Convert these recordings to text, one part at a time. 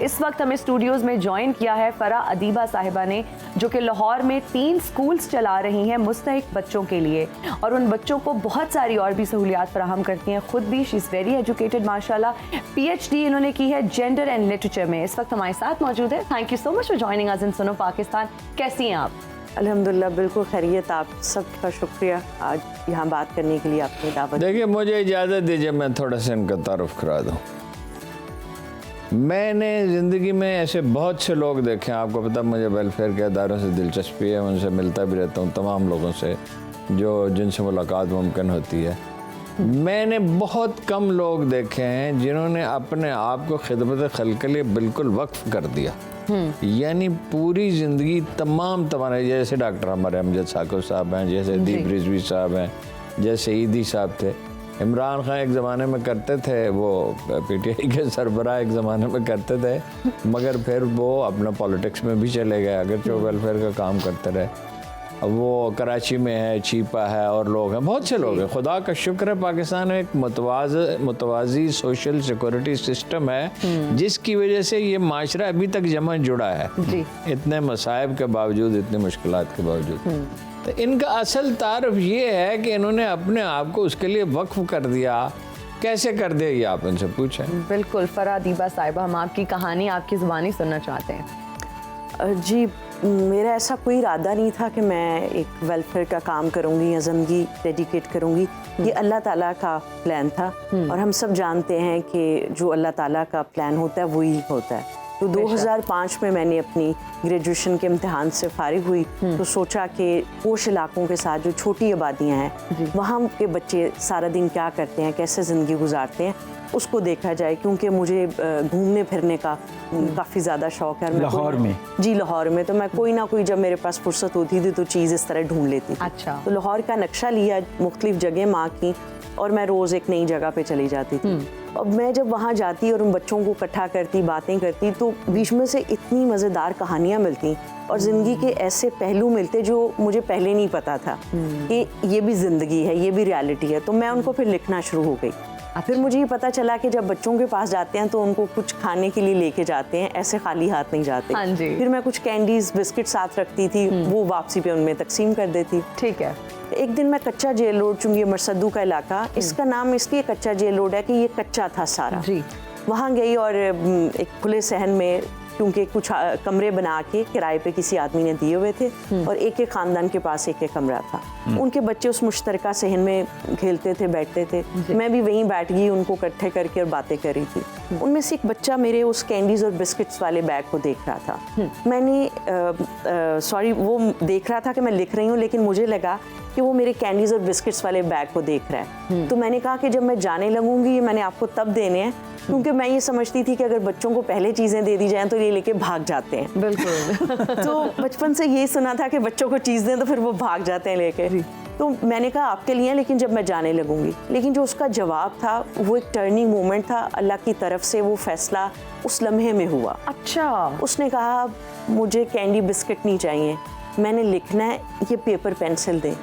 इस वक्त हमें स्टूडियोज में ज्वाइन किया है फरा अदीबा साहिबा ने, जो कि लाहौर में 3 स्कूल्स चला रही हैं मुस्तहिक बच्चों के लिए और उन बच्चों को बहुत सारी और भी सहूलियात फराहम करती हैं। खुद भी शी इज़ वेरी एजुकेटेड माशाल्लाह। PhD इन्होंने की है जेंडर एंड लिटरेचर में। इस वक्त हमारे साथ मौजूद है। Thank you so much for joining us in सुनो पाकिस्तान। कैसी हैं आप? अल्हम्दुलिल्लाह बिल्कुल खैरियत। आप सबका शुक्रिया आज यहाँ बात करने के लिए आपने दावत। देखिए, मुझे इजाज़त दीजिए मैं थोड़ा सा इनका तारुफ करा दूँ। मैंने ज़िंदगी में ऐसे बहुत से लोग देखे हैं, आपको पता मुझे वेलफेयर के इदारों से दिलचस्पी है, उनसे मिलता भी रहता हूँ, तमाम लोगों से जिनसे मुलाकात मुमकिन होती है। मैंने बहुत कम लोग देखे हैं जिन्होंने अपने आप को खिदमत खल्क़ के लिए बिल्कुल वक्फ कर दिया। यानी पूरी ज़िंदगी तमाम जैसे डॉक्टर हमारे अमजद साकिब साहब हैं, जैसे दीप रिजवी साहब हैं, जैसे ईदी साहब थे, इमरान खान एक ज़माने में करते थे, वो PTI के सरबराह एक ज़माने में करते थे, मगर फिर वो अपना पॉलिटिक्स में भी चले गए, अगर जो वेलफेयर का काम करते रहे। अब वो कराची में है, चीपा है और लोग हैं, बहुत से लोग हैं। खुदा का शुक्र है पाकिस्तान में एक मुतवाज़ी सोशल सिक्योरिटी सिस्टम है जिसकी वजह से ये माशरा अभी तक जमा जुड़ा है इतने मसाइब के बावजूद, इतनी मुश्किलात के बावजूद। तो इनका असल तारुफ ये है कि इन्होंने अपने आप को उसके लिए वक्फ कर दिया। कैसे कर दिया ये आप इनसे पूछें। बिल्कुल फरा अदीबा साहिबा, हम आपकी कहानी आपकी ज़ुबानी सुनना चाहते हैं। जी, मेरा ऐसा कोई इरादा नहीं था कि मैं एक वेलफेयर का काम करूंगी या ज़िंदगी डेडिकेट करूंगी। ये अल्लाह ताला का प्लान था और हम सब जानते हैं कि जो अल्लाह ताला का प्लान होता है वही होता है। तो 2005 में मैंने अपनी ग्रेजुएशन के इम्तिहान से फारिग हुई तो सोचा कि पोश इलाकों के साथ जो छोटी आबादियाँ हैं वहाँ के बच्चे सारा दिन क्या करते हैं, कैसे ज़िंदगी गुजारते हैं, उसको देखा जाए। क्योंकि मुझे घूमने फिरने का काफ़ी ज़्यादा शौक़ है। लाहौर में? जी, लाहौर में। तो मैं कोई ना कोई जब मेरे पास फुर्सत होती थी तो चीज़ इस तरह ढूंढ लेती थी। अच्छा। तो लाहौर का नक्शा लिया, मुख्तलिफ जगह माँ की, और मैं रोज़ एक नई जगह पे चली जाती थी। अब मैं जब वहाँ जाती और उन बच्चों को इकट्ठा करती, बातें करती, तो बीच में से इतनी मज़ेदार कहानियाँ मिलती और ज़िंदगी के ऐसे पहलू मिलते जो मुझे पहले नहीं पता था कि ये भी ज़िंदगी है, ये भी रियलिटी है। तो मैं उनको फिर लिखना शुरू हो गई। फिर मुझे ये पता चला कि जब बच्चों के पास जाते हैं तो उनको कुछ खाने के लिए लेके जाते हैं, ऐसे खाली हाथ नहीं जाते। हाँ जी। फिर मैं कुछ कैंडीज बिस्किट साथ रखती थी, वो वापसी पे उनमें तकसीम कर देती। ठीक है। एक दिन मैं कच्चा जेल रोड, चूंकि मरसदू का इलाका, इसका नाम इसलिए कच्चा जेल रोड है कि ये कच्चा था सारा जी। वहाँ गई और एक खुले सहन में, क्योंकि कुछ कमरे बना के किराए पे किसी आदमी ने दिए हुए थे और एक एक ख़ानदान के पास एक एक कमरा था। उनके बच्चे उस मुश्तरका सहन में खेलते थे, बैठते थे। मैं भी वहीं बैठ गई, उनको इकट्ठे करके और बातें कर रही थी। उनमें से एक बच्चा मेरे उस कैंडीज़ और बिस्किट्स वाले बैग को देख रहा था। मैंने वो देख रहा था कि मैं लिख रही हूँ, लेकिन मुझे लगा कि वो मेरे कैंडीज़ और बिस्किट्स वाले बैग को देख रहा है। तो मैंने कहा कि जब मैं जाने लगूंगी ये मैंने आपको तब देने हैं, क्योंकि मैं ये समझती थी कि अगर बच्चों को पहले चीज़ें दे दी जाएं तो ये लेके भाग जाते हैं। बिल्कुल। तो बचपन से ये सुना था कि बच्चों को चीज़ दें तो फिर वो भाग जाते हैं लेके। तो मैंने कहा आपके लिए, लेकिन जब मैं जाने लगूंगी। लेकिन जो उसका जवाब था वो एक टर्निंग मोमेंट था। अल्लाह की तरफ से वो फैसला उस लम्हे में हुआ। अच्छा। उसने कहा मुझे कैंडी बिस्किट नहीं चाहिए, मैंने लिखना है, ये पेपर पेंसिल दे।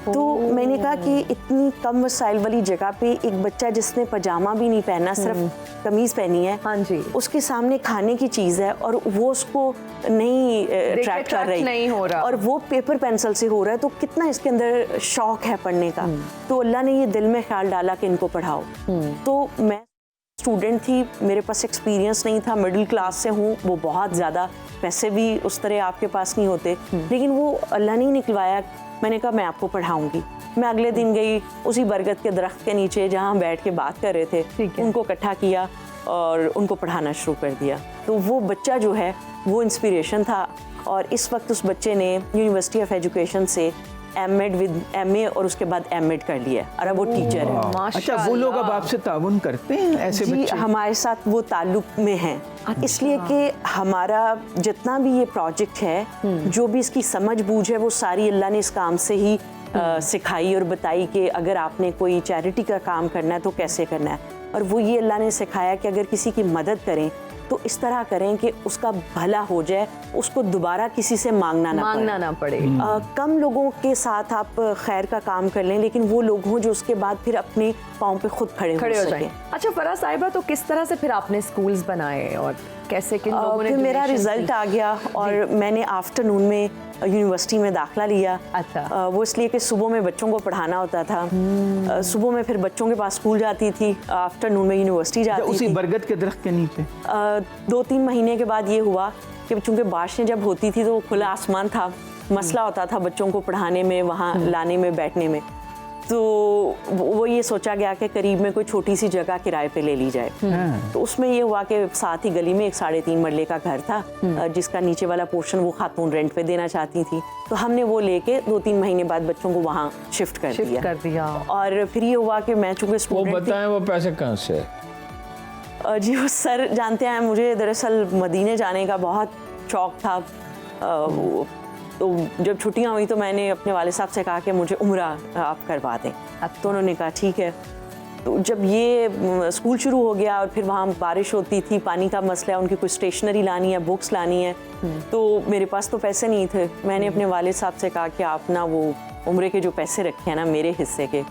तो मैंने कहा कि इतनी कम वसाइल वाली जगह पे एक बच्चा जिसने पजामा भी नहीं पहना, सिर्फ कमीज पहनी है, हाँ जी, उसके सामने खाने की चीज है और वो उसको नहीं अट्रैक्ट कर रही, नहीं हो रहा, और वो पेपर पेंसिल से हो रहा है, तो कितना इसके अंदर शौक है पढ़ने का। तो अल्लाह ने ये दिल में ख्याल डाला कि इनको पढ़ाओ। तो मैं स्टूडेंट थी, मेरे पास एक्सपीरियंस नहीं था, मिडिल क्लास से हूँ, वो बहुत ज़्यादा पैसे भी उस तरह आपके पास नहीं होते, लेकिन वो अल्लाह ने निकलवाया। मैंने कहा मैं आपको पढ़ाऊंगी। मैं अगले दिन गई, उसी बरगद के दरख्त के नीचे जहाँ बैठ के बात कर रहे थे, उनको इकट्ठा किया और उनको पढ़ाना शुरू कर दिया। तो वो बच्चा जो है वो इंस्पिरेशन था, और इस वक्त उस बच्चे ने यूनिवर्सिटी ऑफ एजुकेशन से एमएड विद एमए और उसके बाद एमएड कर लिया और अब वो टीचर है। अच्छा, वो लोग अब आपसे ताउन करते हैं ऐसे जी, बच्चे? हमारे साथ वो ताल्लुक में हैं। अच्छा। इसलिए कि हमारा जितना भी ये प्रोजेक्ट है, जो भी इसकी समझ बूझ है, वो सारी अल्लाह ने इस काम से ही सिखाई और बताई कि अगर आपने कोई चैरिटी का काम करना है तो कैसे करना है। और वो ये अल्लाह ने सिखाया कि अगर किसी की मदद करें तो इस तरह करें कि उसका भला हो जाए, उसको दोबारा किसी से मांगना ना पड़े। कम लोगों के साथ आप खैर का काम कर लें, लेकिन वो लोग हों जो उसके बाद फिर अपने पाँव पे खुद खड़े हो जाएं। अच्छा फराह साहिबा, तो किस तरह से फिर आपने स्कूल्स बनाए और कैसे, किन लोगों ने? फिर मेरा donation रिजल्ट दी? आ गया और मैंने आफ्टरनून में यूनिवर्सिटी में दाखिला लिया। अच्छा। वो इसलिए कि सुबह में बच्चों को पढ़ाना होता था। सुबह में फिर बच्चों के पास स्कूल जाती थी, आफ्टरनून में यूनिवर्सिटी जाती उसी थी। बरगद के दरख्त के नीचे 2-3 महीने के बाद ये हुआ कि चूंकि बारिशें जब होती थी तो खुला आसमान था, मसला होता था बच्चों को पढ़ाने में, वहाँ लाने में, बैठने में। तो वो ये सोचा गया कि करीब में कोई छोटी सी जगह किराए पे ले ली जाए। तो उसमें ये हुआ कि साथ ही गली में एक 3.5 मरले का घर था, जिसका नीचे वाला पोर्शन वो खातून रेंट पे देना चाहती थी। तो हमने वो लेके 2-3 महीने बाद बच्चों को वहाँ शिफ्ट कर दिया। और फिर ये हुआ कि मैं चूंकि वो स्टूडेंट बताएं वो पैसे कहाँ से? जी वो सर जानते हैं, मुझे दरअसल मदीने जाने का बहुत शौक था। तो जब छुट्टियां हुई तो मैंने अपने वाले साहब से कहा कि मुझे उम्रा आप करवा दें। तो उन्होंने कहा ठीक है। तो जब ये स्कूल शुरू हो गया और फिर वहाँ बारिश होती थी, पानी का मसला है, उनकी कुछ स्टेशनरी लानी है, बुक्स लानी है, तो मेरे पास तो पैसे नहीं थे। मैंने अपने वाले साहब से कहा कि आप ना वो उम्रे के जो पैसे रखे हैं ना मेरे हिस्से के,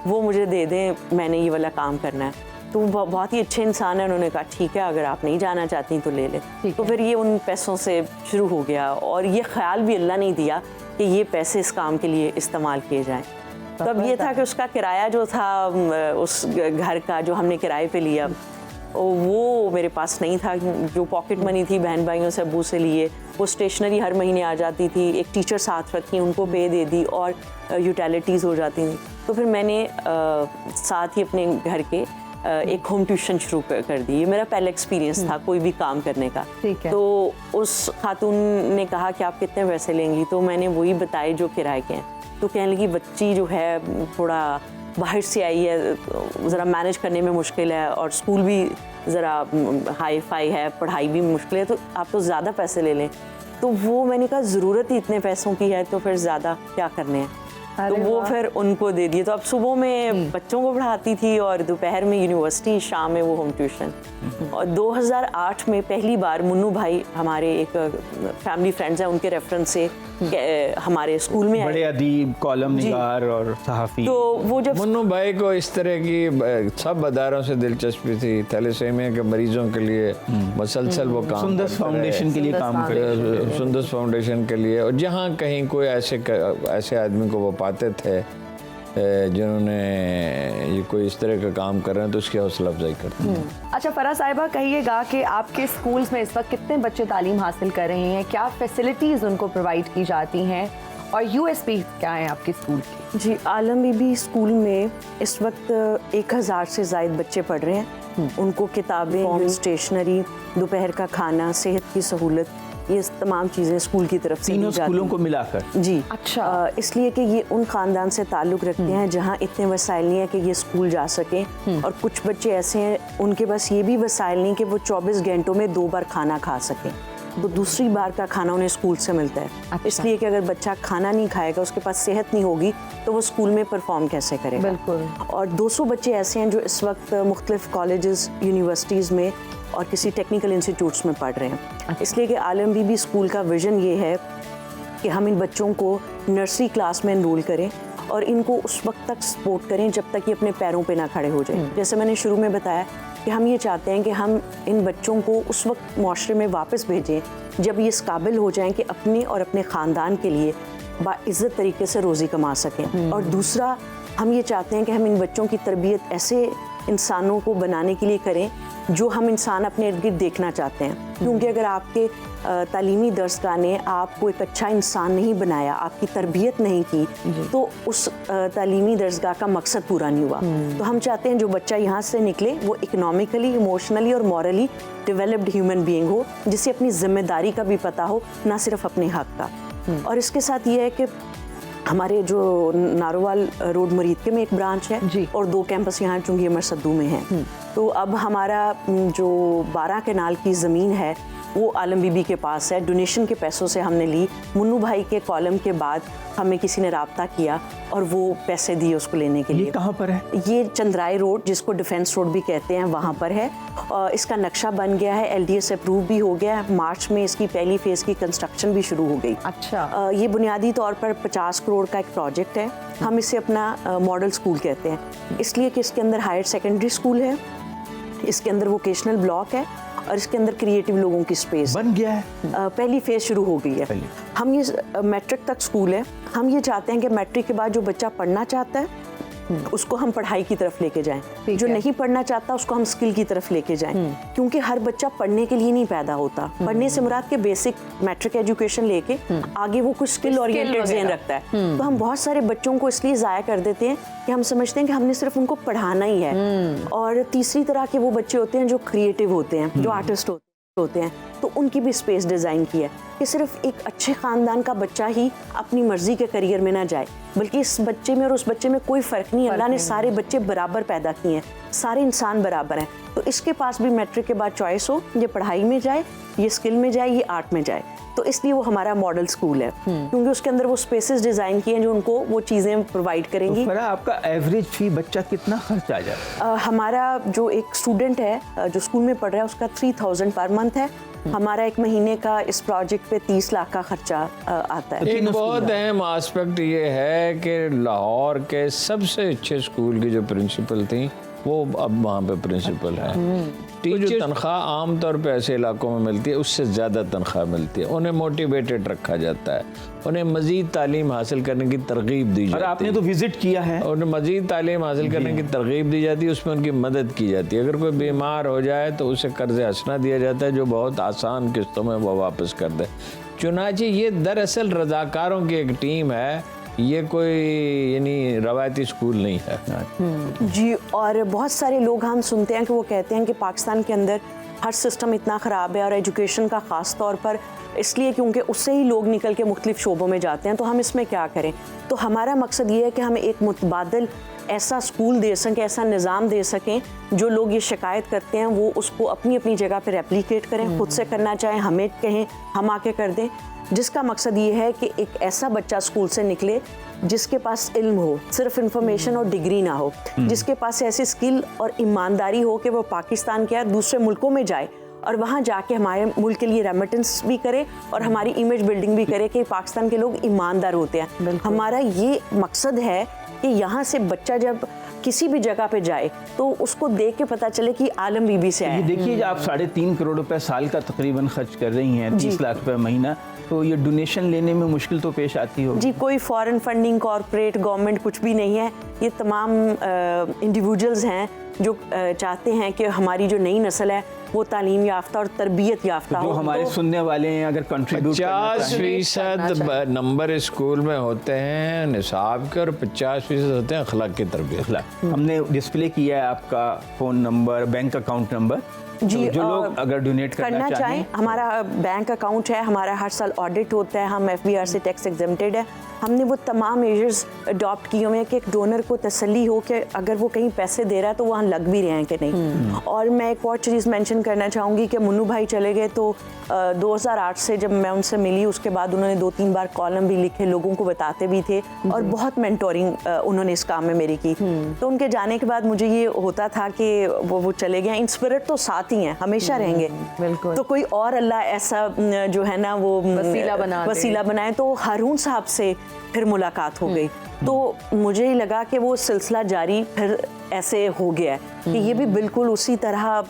वो मुझे दे दें, मैंने ये वाला काम करना है। तो बहुत ही अच्छे इंसान है, उन्होंने कहा ठीक है, अगर आप नहीं जाना चाहती तो ले ले। तो फिर ये उन पैसों से शुरू हो गया और ये ख्याल भी अल्लाह नहीं दिया कि ये पैसे इस काम के लिए इस्तेमाल किए जाएं। तब ये था कि उसका किराया जो था उस घर का जो हमने किराए पे लिया, वो मेरे पास नहीं था। जो पॉकेट मनी थी बहन भाइयों से, अब्बू से लिए, वो स्टेशनरी हर महीने आ जाती थी, एक टीचर साथ रखी, उनको पे दे दी और यूटिलिटीज़ हो जाती थी। तो फिर मैंने साथ ही अपने घर के एक होम ट्यूशन शुरू कर दी। ये मेरा पहला एक्सपीरियंस था कोई भी काम करने का। ठीक है। तो उस खातून ने कहा कि आप कितने पैसे लेंगी, तो मैंने वही बताए जो किराए के हैं। तो कहने लगी बच्ची जो है थोड़ा बाहर से आई है, ज़रा मैनेज करने में मुश्किल है और स्कूल भी ज़रा हाई फाई है, पढ़ाई भी मुश्किल है, तो आप तो ज़्यादा पैसे ले लें। तो वो मैंने कहा ज़रूरत ही इतने पैसों की है तो फिर ज़्यादा क्या करने हैं। तो वो फिर उनको दे दिए। तो अब सुबह में बच्चों को पढ़ाती थी और दोपहर में यूनिवर्सिटी, शाम में वो होम ट्यूशन। और 2008 में पहली बार मुन्नू भाई हमारे एक फैमिली फ्रेंड्स हैं, उनके रेफरेंस से हमारे स्कूल में बड़े अदीब, कॉलम निगार और सहाफ़ी। तो वो जब मुन्नू भाई को इस तरह की सब अदारों से दिलचस्पी थी। थैलेसेमिया के मरीजों के लिए मसलसल वो काम सुंदस फाउंडेशन के लिए काम करते, सुंदस फाउंडेशन के लिए, और जहाँ कहीं कोई ऐसे आदमी को वो पाते थे जिन्होंने ये कोई इस तरह का काम कर रहे हैं तो उसकी हौसला अफजाई करते हैं। अच्छा फराह साहिबा, कहिएगा कि आपके स्कूल्स में इस वक्त कितने बच्चे तालीम हासिल कर रहे हैं, क्या फैसिलिटीज़ उनको प्रोवाइड की जाती हैं और यूएसपी क्या है आपके स्कूल की? जी, आलम बीबी स्कूल में इस वक्त 1000 से ज़ायद बच्चे पढ़ रहे हैं। उनको किताबें, स्टेशनरी, दोपहर का खाना, सेहत की सहूलत, ये तमाम चीज़ें स्कूल की तरफ से दी तीनों जाती स्कूलों हैं। को मिलाकर। जी। अच्छा। इसलिए कि ये उन ख़ानदान से ताल्लुक़ रखते हैं जहाँ इतने वसाइल नहीं है कि ये स्कूल जा सकें, और कुछ बच्चे ऐसे हैं उनके पास ये भी वसाइल नहीं कि वो 24 घंटों में 2 बार खाना खा सकें। तो दूसरी बार का खाना उन्हें स्कूल से मिलता है। अच्छा। इसलिए कि अगर बच्चा खाना नहीं खाएगा, उसके पास सेहत नहीं होगी, तो वो स्कूल में परफॉर्म कैसे करेगा। बिल्कुल। और 200 बच्चे ऐसे हैं जो इस वक्त मुख्तलिफ कॉलेजेस, यूनिवर्सिटीज़ में और किसी टेक्निकल इंस्टीट्यूट्स में पढ़ रहे हैं। इसलिए कि आलम बीबी स्कूल का विज़न ये है कि हम इन बच्चों को नर्सरी क्लास में एनरोल करें और इनको उस वक्त तक सपोर्ट करें जब तक ये अपने पैरों पे ना खड़े हो जाएं। जैसे मैंने शुरू में बताया कि हम ये चाहते हैं कि हम इन बच्चों को उस वक्त माशरे में वापस भेजें जब ये इस काबिल हो जाएं कि अपने और अपने ख़ानदान के लिए बाइज़्ज़त तरीके से रोज़ी कमा सकें। और दूसरा, हम ये चाहते हैं कि हम इन बच्चों की तरबियत ऐसे इंसानों को बनाने के लिए करें जो हम इंसान अपने इर्द गिर्द देखना चाहते हैं। क्योंकि अगर आपके तालीमी दर्सगाह ने आपको एक अच्छा इंसान नहीं बनाया, आपकी तरबियत नहीं की, तो उस तालीमी दर्सगाह का मकसद पूरा नहीं हुआ। तो हम चाहते हैं जो बच्चा यहाँ से निकले वो इकोनॉमिकली, इमोशनली और मॉरली डेवलप्ड ह्यूमन बीइंग हो, जिसे अपनी जिम्मेदारी का भी पता हो, ना सिर्फ अपने हक का। और इसके साथ ये है कि हमारे जो नारोवाल रोड मुरीदके में एक ब्रांच है जी। और 2 कैंपस यहाँ चुंगी अमर सद्दू में हैं। तो अब हमारा जो 12 कनाल की ज़मीन है वो आलम बीबी के पास है। डोनेशन के पैसों से हमने ली। मुन्नू भाई के कॉलम के बाद हमें किसी ने राब्ता किया और वो पैसे दिए उसको लेने के लिए। ये कहाँ पर है? ये चंद्राई रोड, जिसको डिफेंस रोड भी कहते हैं, वहाँ पर है। इसका नक्शा बन गया है, LDS अप्रूव भी हो गया है। मार्च में इसकी पहली फेज़ की कंस्ट्रक्शन भी शुरू हो गई। अच्छा। ये बुनियादी तौर पर 50 करोड़ का एक प्रोजेक्ट है। हम इसे अपना मॉडल स्कूल कहते हैं, इसलिए कि इसके अंदर हायर सेकेंडरी स्कूल है, इसके अंदर वोकेशनल ब्लॉक है और इसके अंदर क्रिएटिव लोगों की स्पेस बन गया है। पहली फेज शुरू हो गई है। हम ये मैट्रिक तक स्कूल है। हम ये चाहते हैं कि मैट्रिक के बाद जो बच्चा पढ़ना चाहता है उसको हम पढ़ाई की तरफ लेके जाएं, जो नहीं पढ़ना चाहता उसको हम स्किल की तरफ लेके जाएं, क्योंकि हर बच्चा पढ़ने के लिए नहीं पैदा होता। पढ़ने से मुराद के बेसिक मैट्रिक एजुकेशन लेके आगे वो कुछ स्किल ओरिएंटेड ज़हन रखता है। तो हम बहुत सारे बच्चों को इसलिए ज़ाया कर देते हैं कि हम समझते हैं कि हमने सिर्फ उनको पढ़ाना ही है। और तीसरी तरह के वो बच्चे होते हैं जो क्रिएटिव होते हैं, जो आर्टिस्ट होते हैं, तो उनकी भी स्पेस डिज़ाइन की है कि सिर्फ एक अच्छे ख़ानदान का बच्चा ही अपनी मर्ज़ी के करियर में ना जाए, बल्कि इस बच्चे में और उस बच्चे में कोई फ़र्क नहीं है। अल्लाह ने सारे बच्चे बराबर पैदा किए हैं, सारे इंसान बराबर हैं। तो इसके पास भी मैट्रिक के बाद चॉइस हो, ये पढ़ाई में जाए, ये स्किल में जाए, ये आर्ट में जाए। तो इसलिए वो हमारा मॉडल स्कूल है, क्योंकि उसके अंदर वो स्पेसेस डिज़ाइन किए हैं जो उनको वो चीज़ें प्रोवाइड करेंगी। तो आपका एवरेज फी बच्चा कितना खर्च आ जाता है? हमारा जो एक स्टूडेंट है जो स्कूल में पढ़ रहा है उसका 3000 पर मंथ है। हमारा एक महीने का इस प्रोजेक्ट पे 30 लाख का खर्चा आता है। एक बहुत अहम आस्पेक्ट ये है कि लाहौर के सबसे अच्छे स्कूल की जो प्रिंसिपल थी वो अब वहाँ पे प्रिंसिपल है। तो जो तनख्वाह आमतौर पे ऐसे इलाकों में मिलती है उससे ज़्यादा तनख्वाह मिलती है। उन्हें मोटिवेटेड रखा जाता है, उन्हें मज़ीद तालीम हासिल करने की तरगीब दी जाती है। और आपने तो विज़िट किया है। उन्हें मज़ीद तालीम हासिल करने की तरगीब दी जाती है, उसमें उनकी मदद की जाती है। अगर कोई बीमार हो जाए तो उसे कर्ज़ हसना दिया जाता है जो बहुत आसान किस्तों में वो वापस कर दे। चुनांचे ये दरअसल रज़ाकारों की एक टीम है, ये कोई यानी रवायती स्कूल नहीं है। जी, और बहुत सारे लोग हम सुनते हैं कि वो कहते हैं कि पाकिस्तान के अंदर हर सिस्टम इतना ख़राब है और एजुकेशन का ख़ास तौर पर इसलिए क्योंकि उससे ही लोग निकल के मुख्तलिफ शोबों में जाते हैं, तो हम इसमें क्या करें। तो हमारा मकसद ये है कि हम एक मुतबादल ऐसा स्कूल दे सकें, ऐसा निज़ाम दे सकें जो लोग ये शिकायत करते हैं वो उसको अपनी अपनी जगह पर रेप्लिकेट करें, खुद से करना चाहें, हमें कहें, हम आके कर दें। जिसका मकसद ये है कि एक ऐसा बच्चा स्कूल से निकले जिसके पास इल्म हो, सिर्फ इंफॉर्मेशन और डिग्री ना हो, जिसके पास ऐसी स्किल और ईमानदारी हो कि वो पाकिस्तान के दूसरे मुल्कों में जाए और वहाँ जाके हमारे मुल्क के लिए रेमिटेंस भी करे और हमारी इमेज बिल्डिंग भी करे कि पाकिस्तान के लोग ईमानदार होते हैं। हमारा ये मकसद है कि यहाँ से बच्चा जब किसी भी जगह पे जाए तो उसको देख के पता चले कि आलम बीबी से आया। देखिए आप 3.5 करोड़ रुपए साल का तकरीबन खर्च कर रही हैं, 30 लाख रुपए महीना, तो ये डोनेशन लेने में मुश्किल तो पेश आती होगी। जी, कोई फॉरेन फंडिंग, कॉर्पोरेट, गवर्नमेंट कुछ भी नहीं है। ये तमाम इंडिविजुअल्स हैं जो चाहते हैं कि हमारी जो नई नस्ल है वो तालीम याफ्ता और तरबियत याफ्ता हो। जो हमारे सुनने वाले हैं अगर कंट्रीब्यूट 50% नंबर स्कूल में होते हैं निसाब के और 50% होते हैं अखलाक की तरबियत। हमने डिस्प्ले किया है आपका phone number, bank account number. जी, जो लोग अगर डोनेट करना चाहें, हमारा बैंक अकाउंट है, हमारा हर साल ऑडिट होता है, हम FBR से टैक्स एग्जेम्प्टेड है। हमने वो तमाम मेजर्स अडॉप्ट किए हुए हैं कि एक डोनर को तसल्ली हो कि अगर वो कहीं पैसे दे रहा है तो वहाँ लग भी रहे हैं कि नहीं। और मैं एक और चीज़ मेंशन करना चाहूँगी कि मुन्नू भाई चले गए तो 2008 से जब मैं उनसे मिली उसके बाद उन्होंने 2-3 बार कॉलम भी लिखे, लोगों को बताते भी थे और बहुत मेंटोरिंग उन्होंने इस काम में मेरी की। तो उनके जाने के बाद मुझे ये होता था कि वो चले गए। इन स्पिरिट तो साथ ही हैं, हमेशा रहेंगे। बिल्कुल। तो कोई और अल्लाह ऐसा जो है ना वो वसीला बनाए। तो हारून साहब से फिर मुलाकात हो गई, तो मुझे ही लगा कि वो सिलसिला जारी फिर ऐसे हो गया है कि ये भी बिल्कुल उसी तरह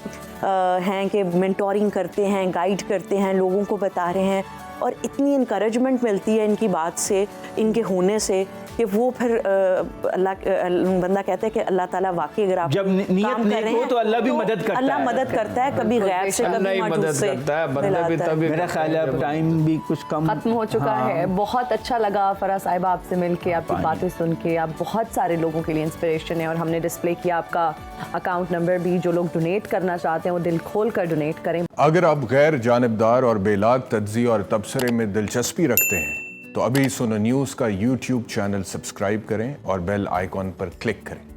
हैं कि मेंटोरिंग करते हैं, गाइड करते हैं, लोगों को बता रहे हैं और इतनी इनकरेजमेंट मिलती है इनकी बात से, इनके होने से कि वो फिर अल्लाह बंदा कहता है कि अल्लाह ताला वाकई अगर आप जब नियत नेक हो तो अल्लाह भी मदद करता है। अल्लाह मदद करता है, कभी गैब से, कभी मौजूद से करता है, बंदा भी तभी। मेरा ख्याल है अब टाइम भी कुछ कम खत्म हो चुका है। बहुत अच्छा लगा फरा साहिबा आपसे मिलके, आपकी बातें सुन के। आप बहुत सारे लोगों के लिए इंस्पिरेशन है और हमने डिस्प्ले किया आपका अकाउंट नंबर भी। जो लोग डोनेट करना चाहते हैं वो दिल खोल कर डोनेट करें। अगर आप गैर जानिबदार और बेलाग तज्ज़िया और तबसरे में दिलचस्पी रखते हैं तो अभी सुनो न्यूज़ का YouTube चैनल सब्सक्राइब करें और बेल आइकॉन पर क्लिक करें।